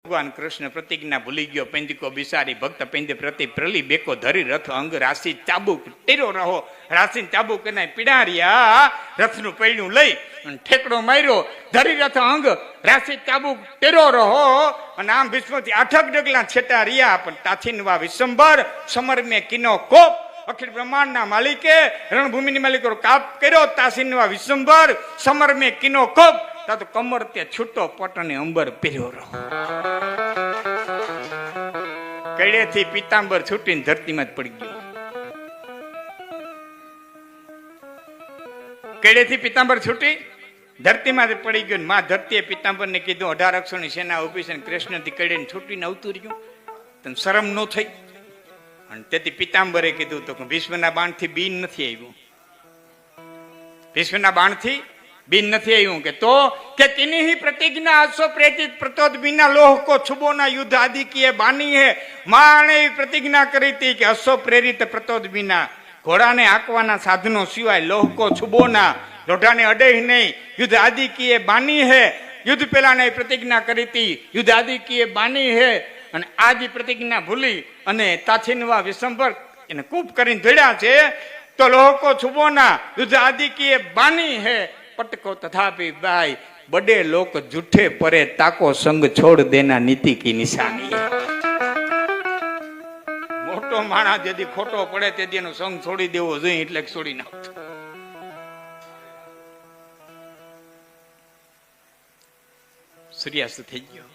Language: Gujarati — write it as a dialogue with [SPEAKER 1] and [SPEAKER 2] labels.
[SPEAKER 1] ભગવાન કૃષ્ણ પ્રતિજ્ઞા ભૂલી ગયો, પૈંદિકો બિસારી ભક્ત પૈંદે પ્રતિ પ્રલી બેકો ધરી રથ અંગ રાશિ ચાબુક ટેરો રહો, રાશિ ચાબુક એને પીડારિયા રથનું પૈડું લઈ અને ઠેકડો માર્યો, ધરી રથ અંગ રાશિ ચાબુક ટેરો રહો. અને આમ ભીષ્મથી 8 ડગલા છેટા રહ્યા, પણ તાથીનવા વિશંબર સમર મેં કિનો કોપ. અખિલ બ્રહ્માંડના માલિકે રણભૂમિની માલિકો કાપ કર્યો, તાસીનવા વિશંબર સમર મેં કિનો કોપ. તો કમર તે છૂટો પટને અંબર પહેર્યો રહો. કડેથી પિતાંબર છૂટીને ધરતીમાં જ પડી ગયો. કડેથી પિતાંબર છૂટી ધરતીમાં જ પડી ગયો. માં ધરતીએ પિતાંબરને કીધું 18 અક્ષરની સેના ઉભી છે, કૃષ્ણથી કડેને છૂટીને આવતું રહ્યું, તને શરમ ન થઈ? અને તેથી પિતાંબરે કીધું તો ભીષ્મના બાણથી બીન નથી આવ્યું, ભીષ્મના બાણથી બીન નથી આવ્યું. કે તો કે કિની પ્રતિજ્ઞા આસો પ્રેતિત પ્રતોદ બિના લોહ કો છુબોના યુદ્ધ આદિ કિએ બાની હે. માણે પ્રતિજ્ઞા કરી હતી કે અસો પ્રેરિત પ્રતોદ બિના ઘોડાને હાંકવાના સાધનો સિવાય લોહ કો છુબોના લોઢાને અડે નહીં, યુદ્ધ આદિ કિએ બાની હે. યુદ્ધ પેલાને પ્રતિજ્ઞા કરી હતી, યુદ્ધ આદિ કિએ બાની હે. અને આ જ પ્રતિજ્ઞા ભૂલી અને તાથીનવા વિશંબર એને કૂપ કરીને ધડ્યા છે. તો લોહ કો છુબોના યુદ્ધ આદિ કિએ બાની હે. पटको तथापि बाई बड़े लोग झूठे परे ताको संग छोड़ देना नीति की निशानी है. मोटो माणस यदि खोटो पड़े ते एनो संग छोड़ी देवो જોઈએ એટલે છોડી નાખતો. સૂર્યાસ્ત થઈ ગયો.